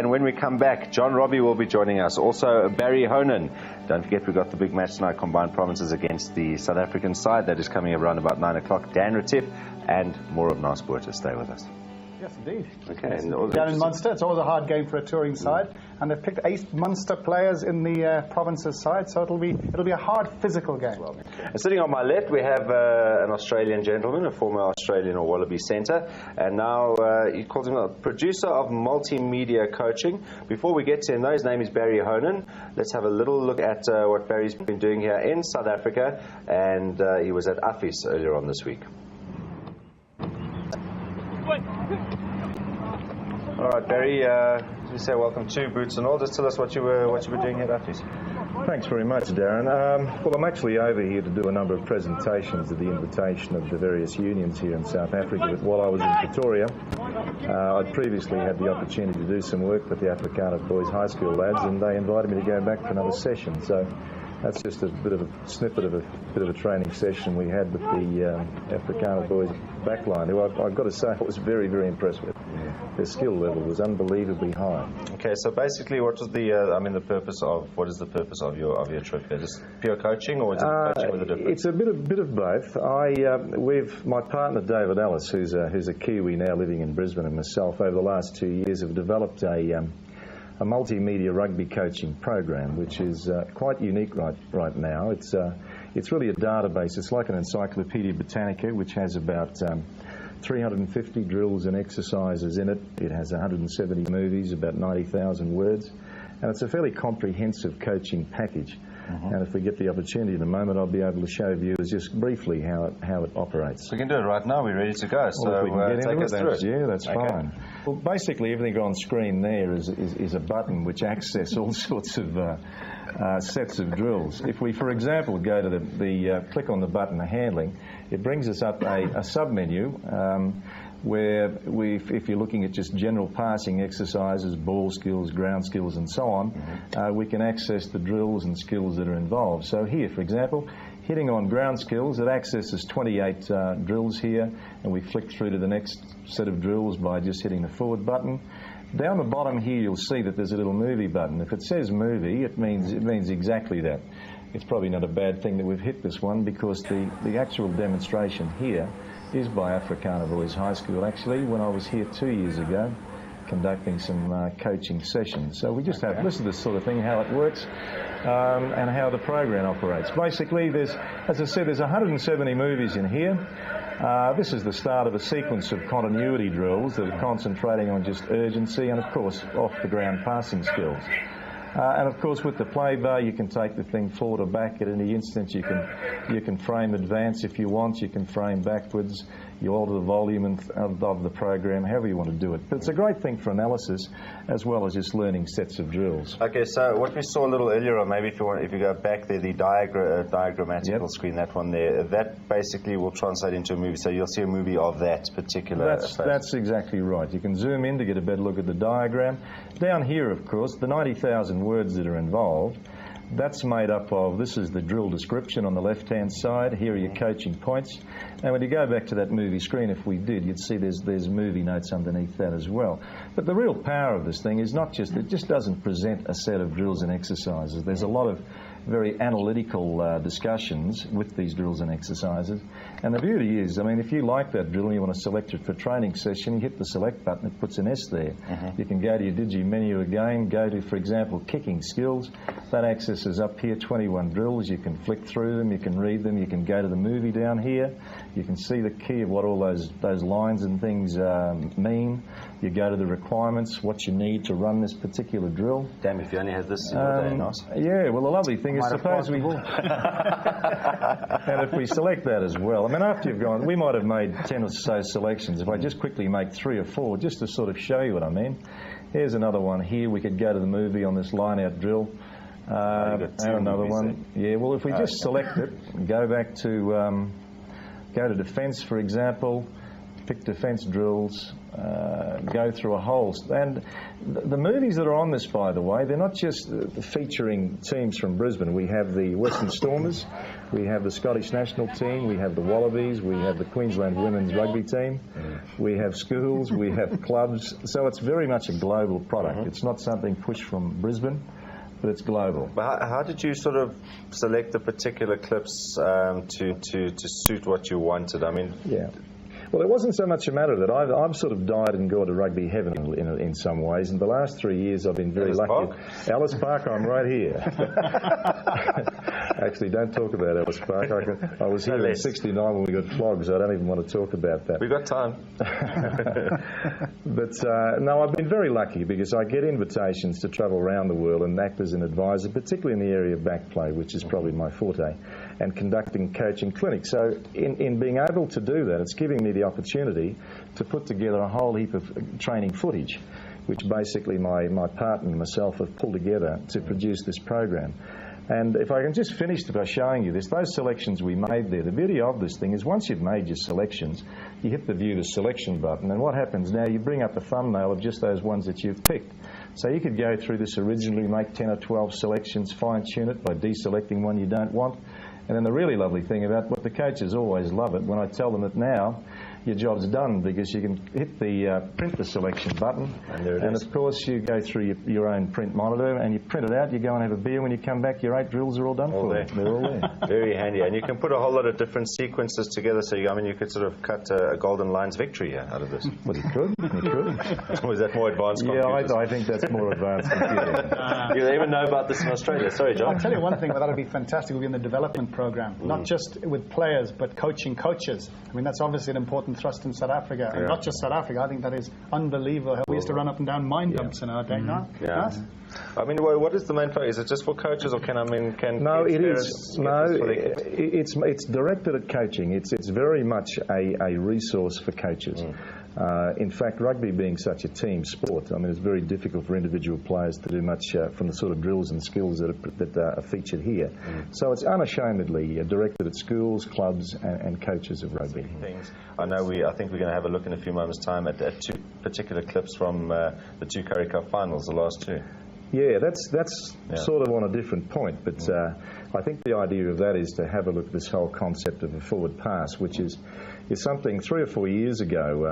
And when we come back, John Robbie will be joining us. Also, Barry Honan. Don't forget, we've got the big match tonight, combined provinces against the South African side. That is coming around about 9 o'clock. Dan Retief and more of Nasport. Stay with us. Yes, indeed. Okay. Down in Munster, it's always a hard game for a touring side, and they've picked 8 Munster players in the provinces side, so it'll be a hard physical game. And sitting on my left, we have an Australian gentleman, a former Australian or Wallaby centre, and now he calls him a producer of multimedia coaching. Before we get to him, though, his name is Barry Honan. Let's have a little look at what Barry's been doing here in South Africa, and he was at Affis earlier on this week. All right, Barry, you say welcome to Boots and All. Just tell us what you were doing here at Affis. Thanks very much, Darren. Well, I'm actually over here to do a number of presentations at the invitation of the various unions here in South Africa. But while I was in Pretoria, I'd previously had the opportunity to do some work with the Afrikaner Boys High School lads, and they invited me to go back for another session. So that's just a bit of a snippet of a training session we had with the Afrikaner Boys backline, who I've got to say I was very, very impressed with. Their skill level was unbelievably high. Okay, so basically, what was the purpose of your trip here? Just pure coaching, or is it coaching with a difference? It's a bit of both. My partner David Ellis, who's a Kiwi now living in Brisbane, and myself, over the last 2 years have developed a multimedia rugby coaching program, which is quite unique right now. It's really a database. It's like an Encyclopedia Britannica, which has about 350 drills and exercises in it. It has 170 movies, about 90,000 words, and it's a fairly comprehensive coaching package. And if we get the opportunity in a moment, I'll be able to show viewers just briefly how it operates. We can do it right now. We're ready to go. So if we can get take into us through it. Yeah, that's okay. Fine. Well, basically everything on screen there is a button which access all sorts of sets of drills. If we, for example, go to the click on the button handling, it brings us up a sub-menu where if you're looking at just general passing exercises, ball skills, ground skills and so on, we can access the drills and skills that are involved. So here, for example, hitting on ground skills, it accesses 28 drills here, and we flick through to the next set of drills by just hitting the forward button. Down the bottom here, you'll see that there's a little movie button. If it says movie, it means exactly that. It's probably not a bad thing that we've hit this one, because the actual demonstration here is by Afrikaner Boys High School, actually, when I was here 2 years ago conducting some coaching sessions. So we just have, this is the sort of thing, how it works and how the program operates. Basically, as I said, there's 170 movies in here. This is the start of a sequence of continuity drills that are concentrating on just urgency and, of course, off-the-ground passing skills. And of course, with the play bar, you can take the thing forward or back at any instant. You can frame advance if you want. You can frame backwards. You alter the volume of the program, however you want to do it. But it's a great thing for analysis, as well as just learning sets of drills. Okay, so what we saw a little earlier, or maybe if you go back there, the diagrammatical screen, that one there, that basically will translate into a movie. So you'll see a movie of that particular. That's exactly right. You can zoom in to get a better look at the diagram. Down here, of course, the 90,000 words that are involved. That's made up of, this is the drill description on the left-hand side. Here are your coaching points. And when you go back to that movie screen, if we did, you'd see there's movie notes underneath that as well. But the real power of this thing is not just, it just doesn't present a set of drills and exercises. There's a lot of very analytical discussions with these drills and exercises. And the beauty is, I mean, if you like that drill and you want to select it for a training session, you hit the select button, it puts an S there. You can go to your Digi menu again, go to, for example, kicking skills. That accesses up here 21 drills. You can flick through them, you can read them, you can go to the movie down here. You can see the key of what all those lines and things mean. You go to the requirements, what you need to run this particular drill. Damn, if you only had this in your day, nice. Yeah, well, the lovely thing is, suppose we... and if we select that as well, I mean, after you've gone, we might have made 10 or so selections. If I just quickly make 3 or 4, just to sort of show you what I mean. Here's another one here. We could go to the movie on this line-out drill. And another one. Yeah, well, if we just select it and go back to... go to defence, for example, pick defence drills, go through a whole... And the movies that are on this, by the way, they're not just featuring teams from Brisbane. We have the Western Stormers, we have the Scottish national team, we have the Wallabies, we have the Queensland women's rugby team, we have schools, we have clubs. So it's very much a global product. It's not something pushed from Brisbane, but it's global. But how did you sort of select the particular clips to suit what you wanted? I mean... Yeah. Well, it wasn't so much a matter that I've sort of died and gone to rugby heaven in some ways. In the last 3 years, I've been very lucky. Ellis Park, I'm right here. Actually, don't talk about Ellis Park. I was here in '69 when we got flogged, so I don't even want to talk about that. We've got time. But no, I've been very lucky because I get invitations to travel around the world and act as an advisor, particularly in the area of back play, which is probably my forte, and conducting coaching clinics. So in being able to do that, it's giving me the opportunity to put together a whole heap of training footage, which basically my partner and myself have pulled together to produce this program. And if I can just finish by showing you this, those selections we made there, the beauty of this thing is once you've made your selections, you hit the view the selection button, and what happens now, you bring up the thumbnail of just those ones that you've picked. So you could go through this originally, make 10 or 12 selections, fine-tune it by deselecting one you don't want. And then the really lovely thing about what the coaches always love it when I tell them that now your job's done because you can hit the print the selection button, and of course you go through your own print monitor and you print it out, you go and have a beer, when you come back your 8 drills are all done for you. They're all there. Very handy, and you can put a whole lot of different sequences together, so you could sort of cut a Golden Lions victory out of this. Well, you could. Or is that more advanced computers? Yeah, I think that's more advanced computing. You even know about this in Australia. Sorry, John. I'll tell you one thing, that would be fantastic, would be in the development program, not just with players, but coaching coaches. I mean, that's obviously an important thrust in South Africa, and not just South Africa. I think that is unbelievable. We used to run up and down mine dumps in our day. I mean, what is the main focus? Is it just for coaches, or can No, it is. No, it's directed at coaching. It's very much a resource for coaches. In fact, rugby being such a team sport, I mean, it's very difficult for individual players to do much from the sort of drills and skills that are featured here. So it's unashamedly directed at schools, clubs, and coaches of rugby. I know. I think we're going to have a look in a few moments' time at 2 particular clips from the 2 Currie Cup finals, the last 2. Yeah, that's sort of on a different point, but I think the idea of that is to have a look at this whole concept of a forward pass, which is something 3 or 4 years ago.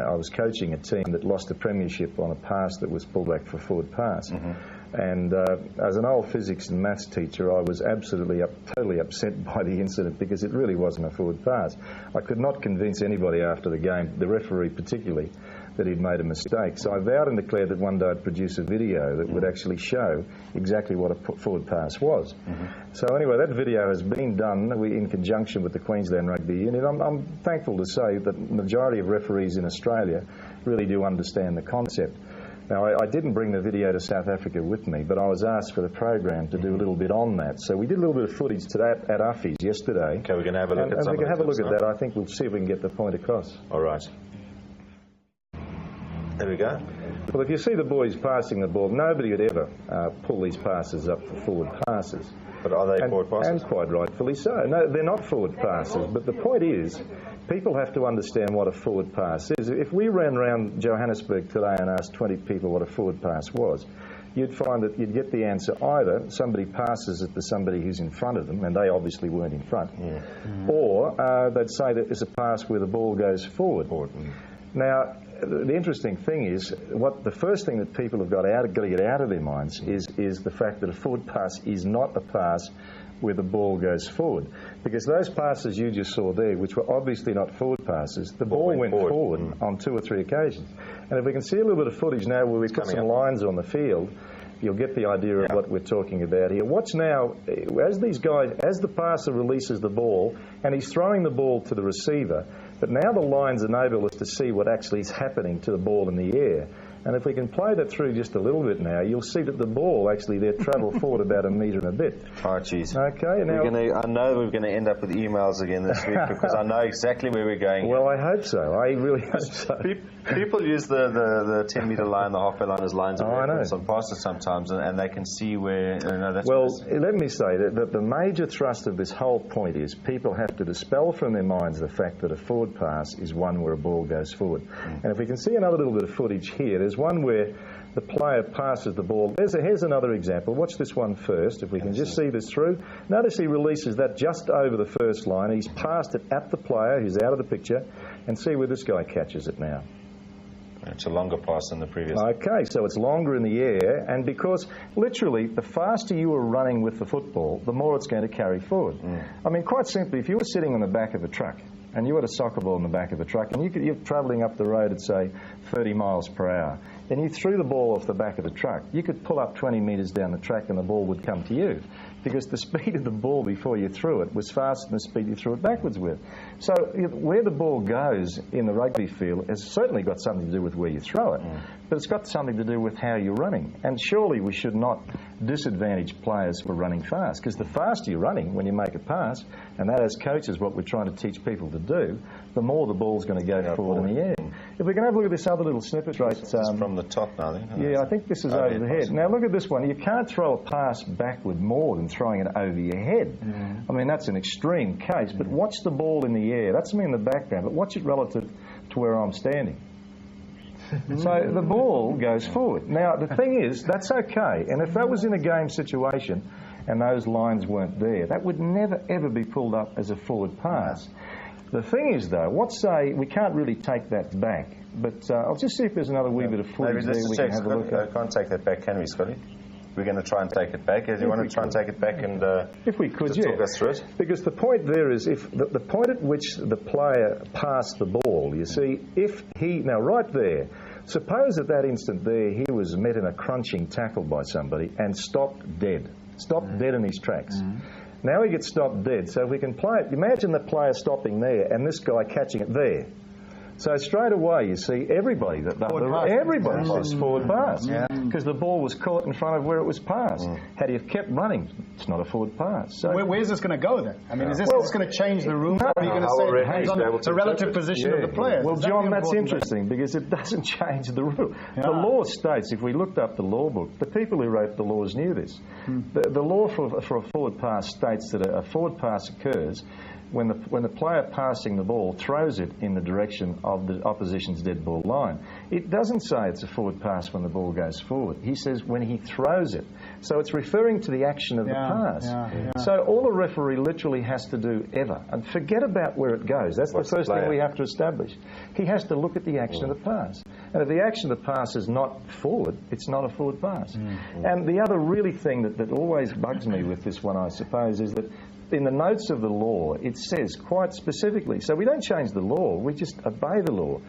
I was coaching a team that lost a premiership on a pass that was pulled back for forward pass. And as an old physics and maths teacher, I was absolutely totally upset by the incident because it really wasn't a forward pass. I could not convince anybody after the game, the referee particularly, that he'd made a mistake. So I vowed and declared that one day I'd produce a video that would actually show exactly what a forward pass was. So anyway, that video has been done in conjunction with the Queensland Rugby Union. I'm thankful to say that the majority of referees in Australia really do understand the concept. Now, I didn't bring the video to South Africa with me, but I was asked for the program to do a little bit on that. So we did a little bit of footage to that at Uffy's yesterday. Okay, we're going to have a look at some of it. And we can have a look at that. I think we'll see if we can get the point across. All right. There we go. Well, if you see the boys passing the ball, nobody would ever pull these passes up for forward passes. But are they forward passes? And quite rightfully so. No, they're not forward passes. But the point is, people have to understand what a forward pass is. If we ran around Johannesburg today and asked 20 people what a forward pass was, you'd find that you'd get the answer either somebody passes it to somebody who's in front of them, and they obviously weren't in front, or they'd say that it's a pass where the ball goes forward. Now, the interesting thing is, the first thing that people have got to get out of their minds is the fact that a forward pass is not a pass where the ball goes forward. Because those passes you just saw there, which were obviously not forward passes, the ball went forward on 2 or 3 occasions. And if we can see a little bit of footage now where we put some lines on the field, you'll get the idea of what we're talking about here. Watch now, as the passer releases the ball, and he's throwing the ball to the receiver, but now the lines enable us to see what actually is happening to the ball in the air. And if we can play that through just a little bit now, you'll see that the ball actually there travelled forward about a metre and a bit. Oh, geez. Okay, now... I know we're going to end up with emails again this week because I know exactly where we're going. Well, I hope so. I really hope so. People use the 10-metre line, the halfway line as lines of reference on passes sometimes, and they can see where... that's well, let me say that the major thrust of this whole point is people have to dispel from their minds the fact that a forward pass is one where a ball goes forward. And if we can see another little bit of footage here, there's one where the player passes the ball. Here's another example. Watch this one first, if we can just see this through. Notice he releases that just over the first line. He's passed it at the player who's out of the picture, and see where this guy catches it now. It's a longer pass than the previous. Okay, so it's longer in the air, and because literally the faster you are running with the football, the more it's going to carry forward. I mean, quite simply, if you were sitting on the back of a truck and you had a soccer ball in the back of a truck and you're travelling up the road at, say, 30 miles per hour, and you threw the ball off the back of the truck, you could pull up 20 metres down the track and the ball would come to you, because the speed of the ball before you threw it was faster than the speed you threw it backwards with. So where the ball goes in the rugby field has certainly got something to do with where you throw it, but it's got something to do with how you're running. And surely we should not disadvantage players for running fast, because the faster you're running when you make a pass, and that as coaches what we're trying to teach people to do, the more the ball's going to go forward in the air. If we can have a look at this other little snippet right... from the top now, then? Yeah, I think this is over the head. Now look at this one. You can't throw a pass backward more than throwing it over your head. I mean, that's an extreme case, but watch the ball in the air. That's me in the background, but watch it relative to where I'm standing. So the ball goes forward. Now, the thing is, that's okay. And if that was in a game situation and those lines weren't there, that would never, ever be pulled up as a forward pass. The thing is, though, let's say we can't really take that back, but I'll just see if there's another wee bit of footage there we can have a look at. I can't take that back, can we, Scotty? We're going to try and take it back. Do you want to try and take it back and if we could, talk us through it? Because the point there is, if the point at which the player passed the ball, you see, if he... Now, right there, suppose at that instant there he was met in a crunching tackle by somebody and stopped dead. Stopped dead in his tracks. Now he gets stopped dead. So if we can play it, imagine the player stopping there and this guy catching it there. So straight away, you see everybody lost forward pass, because the ball was caught in front of where it was passed. Had he have kept running, it's not a forward pass. So where's this going to go then? I mean, is this going to change the rules? Or are you going to say it depends on the relative position of the players? Well, John, that's interesting because it doesn't change the rule. The law states, if we looked up the law book, the people who wrote the laws knew this. The law for a forward pass states that a forward pass occurs when the player passing the ball throws it in the direction of the opposition's dead ball line. It doesn't say it's a forward pass when the ball goes forward. He says when he throws it. So it's referring to the action of the pass. So all the referee literally has to do ever, and forget about where it goes. That's the first thing we have to establish. He has to look at the action of the pass. And if the action of the pass is not forward, it's not a forward pass. And the other really thing that always bugs me with this one, I suppose, is that in the notes of the law, it says quite specifically, so we don't change the law, we just obey the law.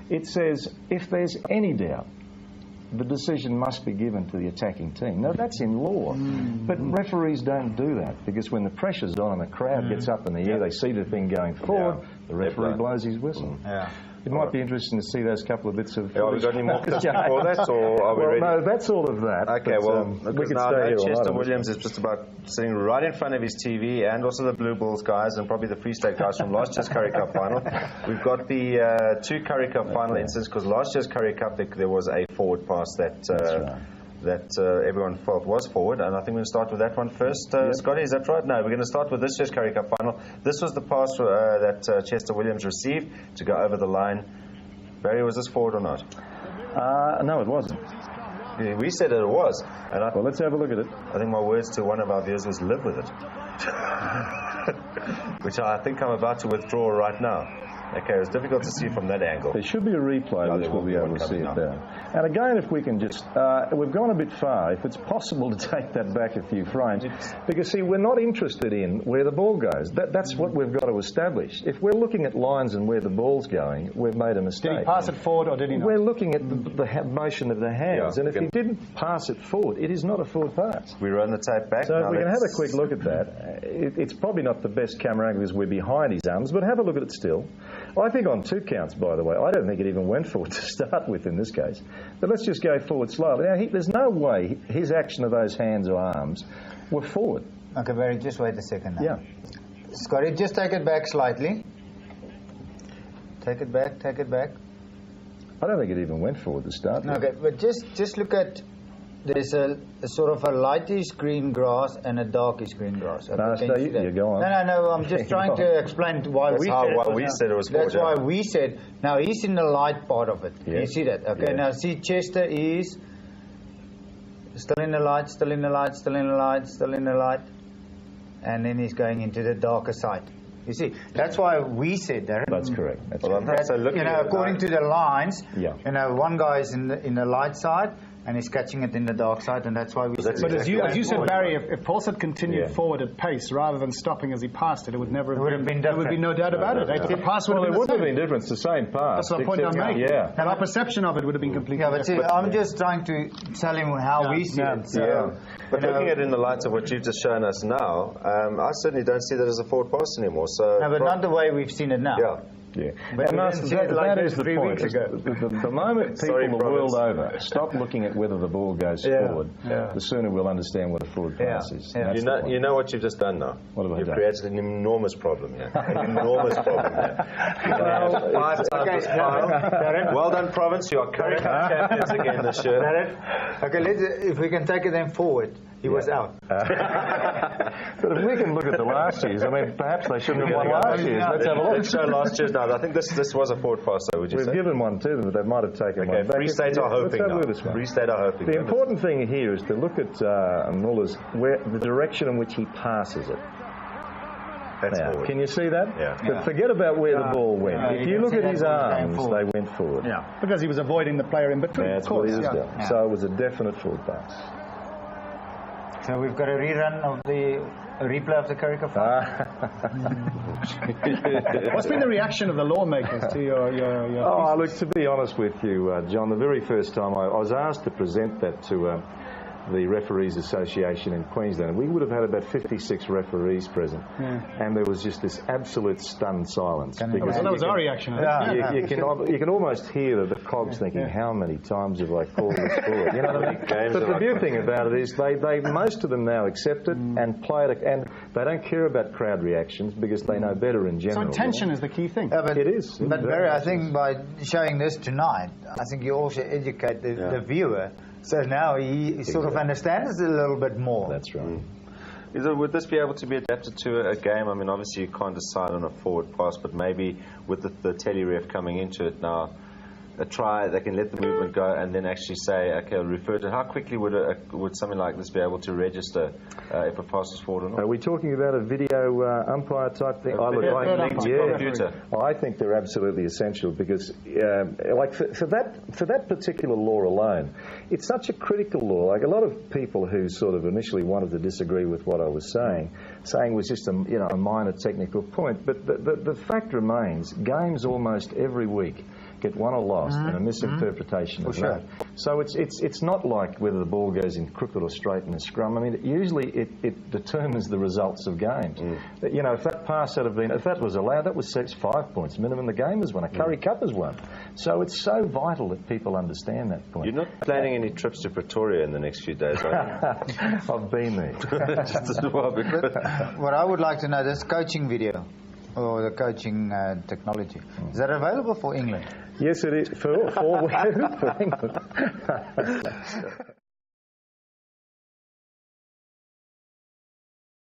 It says, if there's any doubt, the decision must be given to the attacking team. Now, that's in law, but referees don't do that, because when the pressure's on and the crowd gets up in the air, they see the thing going forward, the referee blows his whistle. It might be interesting to see those couple of bits of... Have we got any more clips before that, or are we ready? No, that's all of that. Okay, well, we could now stay here Chester Williams is just about sitting right in front of his TV, and also the Blue Bulls guys, and probably the Free State guys from last year's Currie Cup Final. We've got the two Currie Cup Final incidents, because last year's Currie Cup there was a forward pass that everyone felt was forward, and I think we're going to start with that one first. Scotty, is that right? No, we're going to start with this year's Currie Cup Final. This was the pass that Chester Williams received to go over the line. Barry, was this forward or not? No, it wasn't. Yeah, we said it was. And well, let's have a look at it. I think my words to one of our viewers was live with it. Which I think I'm about to withdraw right now. Okay, it was difficult to see from that angle. There should be a replay which we'll be able to see it there. And again, if we can just... we've gone a bit far. If it's possible to take that back a few frames. Because, see, we're not interested in where the ball goes. That's what we've got to establish. If we're looking at lines and where the ball's going, we've made a mistake. Did he pass it forward or did he not? We're looking at the motion of the hands. And if he didn't pass it forward, it is not a forward pass. We run the tape back. So we can have a quick look at that. It's probably not the best camera angle because we're behind his arms, but have a look at it still. I think on 2 counts, by the way, I don't think it even went forward to start with in this case. But let's just go forward slowly. Now, there's no way his action of those hands or arms were forward. Okay, Barry, just wait a second now. Yeah. Scotty, just take it back slightly. Take it back, take it back. I don't think it even went forward to start with. Okay, but just look at, there's a sort of a lightish green grass and a darkish green grass. Okay, No, so you go on. No, I'm just trying to explain why we said it was That's forward, why we said, now he's in the light part of it. Yeah. You see that? Okay, Yeah. now see Chester is still in the light, still in the light, still in the light, still in the light. And then he's going into the darker side. You see, that's why we said that. That's correct. That's Well, correct. so looking at according to the lines, Yeah. one guy is in the light side and he's catching it in the dark side, and that's why we said. But as you said, Barry, if Pulse had continued Yeah. forward at pace rather than stopping as he passed it, it would never would have been There would be no doubt about it. The pass would Well, have there been would the have same. been difference. The same pass. That's the point I'm making. Yeah. And our perception of it would have been completely Yeah, but see, different. I'm just trying to tell him how we see it. So, Yeah. But looking at it in the light of what you've just shown us now, I certainly don't see that as a forward pass anymore. So no, but not the way we've seen it now. Yeah. Yeah. But And we that's, didn't see it like that this is the 3 point. weeks ago. The moment people Sorry, the world Province. over stop looking at whether the ball goes Yeah. forward, Yeah. the sooner we'll understand what a forward pass Yeah. is. Yeah. And that's the point. You know what you've just done now? What have I You've done? created an enormous problem here. An enormous problem here. Well, 5 times this pile. Well done, Province. You are Currie Cup champions again this year. Okay, if we can take it then forward. He was out. But if we can look at the last years, I mean, perhaps they shouldn't have won last year's. Let's have a look. Let's show last year's now. I think this was a forward pass, though, would you We've say? given one to them, but they might have taken one Okay, back. Free State are Let's hoping have a now. look at this one. Free State are hoping. The important thing here is to look at Muller's, the direction in which he passes it. That's Now, forward. can you see that? Yeah. But forget about where the ball went. If you can look see at that his ball going arms, forward. they went forward. Yeah, because he was avoiding the player in between. That's of course, what he was yeah. doing. So it was a definite forward pass. So we've got a rerun of a replay of the Currie Cup Final. What's been the reaction of the lawmakers to your Oh, look, to be honest with you, John, the very first time I was asked to present that to the Referees Association in Queensland, we would have had about 56 referees present, and there was just this absolute stunned silence. Well, that was our reaction. I think. You can almost hear the cogs thinking, how many times have I called this forward? You know what I mean? But the beauty thing about it is they most of them now accept it and play it, and they don't care about crowd reactions because they know better in So general. intention is the key thing. But It is. But Barry, I think by showing this tonight, I think you also educate the viewer. So now he sort of understands it a little bit more. That's right. Would this be able to be adapted to a game? I mean, obviously you can't decide on a forward pass, but maybe with the tele-ref coming into it now, a try, they can let the movement go and then actually say, okay, I'll refer to it. How quickly would something like this be able to register if a pass is forward or not? Are we talking about a video umpire type thing? Computer. I think they're absolutely essential because, like for that particular law alone, it's such a critical law. Like a lot of people who sort of initially wanted to disagree with what I was saying it was just a minor technical point. But the fact remains, games almost every week get won or lost and a misinterpretation of that. So it's not like whether the ball goes in crooked or straight in a scrum. I mean, usually it determines the results of games. You know, if that pass if that was allowed, that was 5 points minimum. The game was won. A Currie Cup has won. So it's so vital that people understand that point. You're not planning any trips to Pretoria in the next few days, are you? I've been there. Just as well, because What I would like to know, this coaching video or the coaching technology, is that available for England? Yes, it is. For England.